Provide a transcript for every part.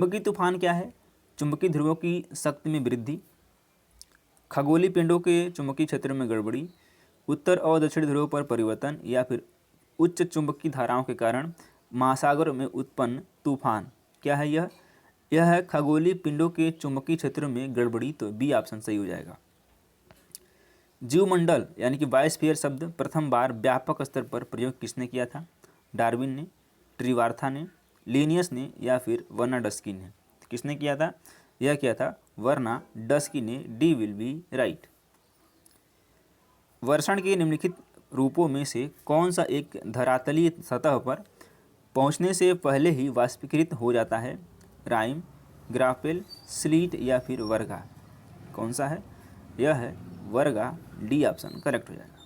चुंबकीय तूफान क्या है? चुंबकीय ध्रुवों की शक्ति में वृद्धि, खगोलीय पिंडों के चुंबकीय क्षेत्र में गड़बड़ी, उत्तर और दक्षिण ध्रुवों पर परिवर्तन, या फिर उच्च चुंबकीय धाराओं के कारण महासागरों में उत्पन्न तूफान। क्या है यह है खगोलीय पिंडों के चुंबकीय क्षेत्र में गड़बड़ी। तो बी ऑप्शन सही हो जाएगा। जीवमंडल यानी कि बायोस्फीयर शब्द प्रथम बार व्यापक स्तर पर प्रयोग किसने किया था? डार्विन ने, ट्रिवार्था ने, लिनियस ने, या फिर वर्नाडस्की ने। किसने किया था? यह किया था वर्नाडस्की ने। D will be right. वर्षण के निम्नलिखित रूपों में से कौन सा एक धरातलीय सतह पर पहुंचने से पहले ही वाष्पीकृत हो जाता है? राइम, ग्रापेल, स्लीट, या फिर वर्गा। कौन सा है? यह है वर्गा। डी ऑप्शन करेक्ट हो जाएगा।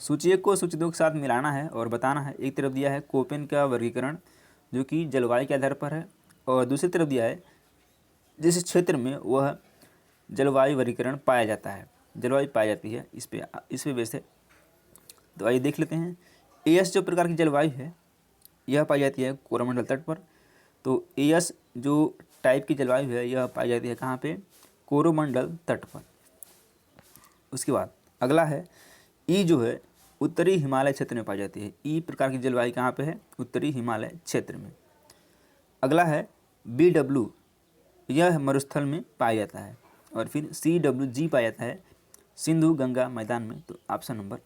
सूची एक को सूची दो के साथ मिलाना है और बताना है। एक तरफ दिया है कोपेन का वर्गीकरण जो कि जलवायु के आधार पर है, और दूसरी तरफ दिया है जिस क्षेत्र में वह जलवायु वर्गीकरण पाया जाता है, जलवायु पाई जाती है, इस पे बेस है। तो आइए देख लेते हैं। एएस जो प्रकार की जलवायु है यह पाई जाती है कोरोमंडल तट पर। तो एएस जो टाइप की जलवायु है यह पाई जाती है कहाँ पे? कोरोमंडल तट पर। उसके बाद अगला है ई जो है उत्तरी हिमालय क्षेत्र में पाई जाती है। ई प्रकार की जलवायु कहाँ पे है? उत्तरी हिमालय क्षेत्र में। अगला है बी डब्ल्यू, यह मरुस्थल में पाया जाता है। और फिर सी डब्ल्यू जी पाया जाता है सिंधु गंगा मैदान में। तो ऑप्शन नंबर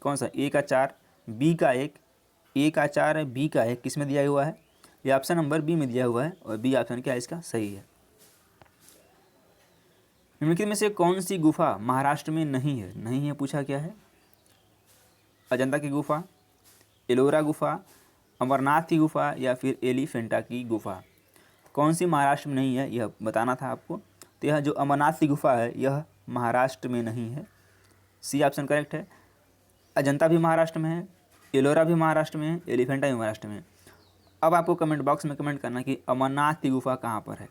कौन सा? ए का 4, बी का 1, ए का 4 है, बी का 1, किस में दिया हुआ है? ये ऑप्शन नंबर बी में दिया हुआ है, और बी ऑप्शन क्या है इसका? सही है। निम्नलिखित में से कौन सी गुफा महाराष्ट्र में नहीं है? नहीं है पूछा क्या है? अजंता की गुफा, एलोरा गुफा, अमरनाथ की गुफा, या फिर एलिफेंटा की गुफा। कौन सी महाराष्ट्र में नहीं है यह बताना था आपको। तो यह जो अमरनाथ की गुफा है यह महाराष्ट्र में नहीं है। सी ऑप्शन करेक्ट है। अजंता भी महाराष्ट्र में है, एलोरा भी महाराष्ट्र में है, एलिफेंटा भी महाराष्ट्र में है। अब आपको कमेंट बॉक्स में कमेंट करना कि अमरनाथ की गुफा कहाँ पर है।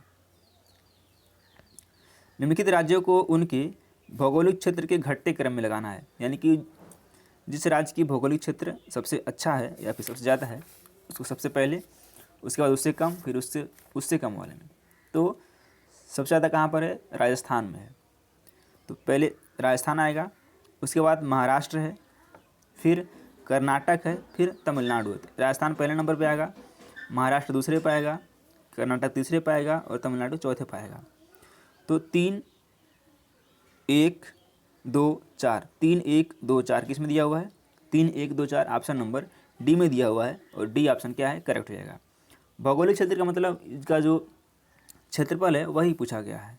निम्नलिखित राज्यों को उनके भौगोलिक क्षेत्र के घटते क्रम में लगाना है, यानी कि जिस राज्य की भौगोलिक क्षेत्र सबसे अच्छा है या फिर सबसे ज़्यादा है उसको सबसे पहले, उसके बाद उससे कम, फिर उससे कम वाले में। तो सबसे ज़्यादा कहाँ पर है? राजस्थान में है। तो पहले राजस्थान आएगा, उसके बाद महाराष्ट्र है, फिर कर्नाटक है, फिर तमिलनाडु है। राजस्थान पहले नंबर पे आएगा, महाराष्ट्र दूसरे पे आएगा, कर्नाटक तीसरे पे आएगा, और तमिलनाडु चौथे पे आएगा। तो 3, 1, 2, 4, 3, 1, 2, 4 किस में दिया हुआ है? 3, 1, 2, 4 ऑप्शन नंबर डी में दिया हुआ है, और डी ऑप्शन क्या है? करेक्ट हो जाएगा। भौगोलिक क्षेत्र का मतलब इसका जो क्षेत्रफल है वही पूछा गया है।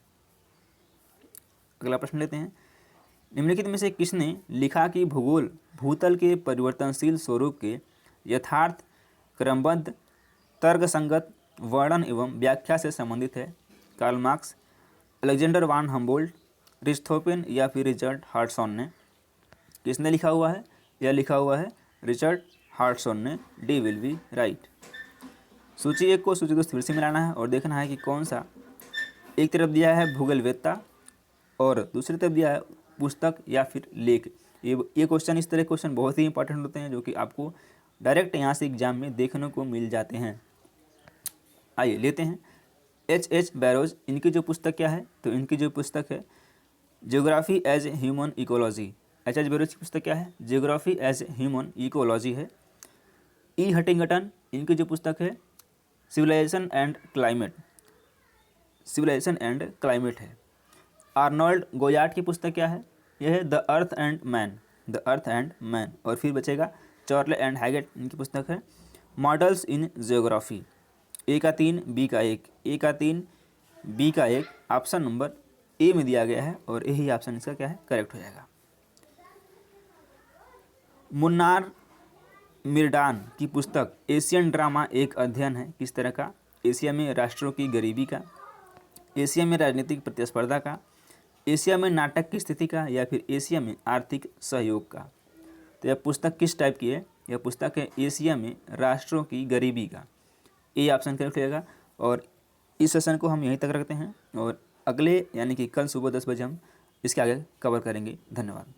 अगला प्रश्न लेते हैं। निम्नलिखित में से किसने लिखा कि भूगोल भूतल के परिवर्तनशील स्वरूप के यथार्थ, क्रमबद्ध, तर्कसंगत वर्णन एवं व्याख्या से संबंधित है? कार्ल मार्क्स, अलेक्जेंडर वान हम्बोल्ट, रिस्थोपेन, या फिर रिचर्ड हार्टसॉन ने। किसने लिखा हुआ है? यह लिखा हुआ है रिचर्ड हार्टसॉन ने। D will be right. सूची एक को सूची दो फिर से मिलाना है और देखना है कि कौन सा। एक तरफ दिया है भूगोलवेत्ता और दूसरी तरफ दिया है पुस्तक या फिर लेख। ये क्वेश्चन, इस तरह क्वेश्चन बहुत ही इंपॉर्टेंट होते हैं जो कि आपको डायरेक्ट यहाँ से एग्जाम में देखने को मिल जाते हैं। आइए लेते हैं एच बैरोज, इनकी जो पुस्तक क्या है? तो इनकी जो पुस्तक है geography as human ecology. H Barrows की पुस्तक क्या है? जियोग्राफी एज ह्यूमन इकोलॉजी है। ई हटिंगटन, इनकी जो पुस्तक है सिविलाइजेशन एंड क्लाइमेट है। आर्नोल्ड गोयार्ड की पुस्तक क्या है? यह है द अर्थ एंड मैन। और फिर बचेगा चॉर्ले एंड हैगेट, इनकी पुस्तक है मॉडल्स इन जियोग्राफी। ए का 3, बी का 1, ए का 3, बी का 1, ऑप्शन नंबर ए में दिया गया है, और यही ऑप्शन इसका क्या है? करेक्ट हो जाएगा। मुन्नार मिर्डान की पुस्तक एशियन ड्रामा एक अध्ययन है किस तरह का? एशिया में राष्ट्रों की गरीबी का, एशिया में राजनीतिक प्रतिस्पर्धा का, एशिया में नाटक की स्थिति का, या फिर एशिया में आर्थिक सहयोग का। तो यह पुस्तक किस टाइप की है? यह पुस्तक है एशिया में राष्ट्रों की गरीबी का। ए ऑप्शन करेक्ट रहेगा। और इस सेशन को हम यहीं तक रखते हैं, और अगले यानी कि कल सुबह 10 बजे हम इसके आगे कवर करेंगे। धन्यवाद।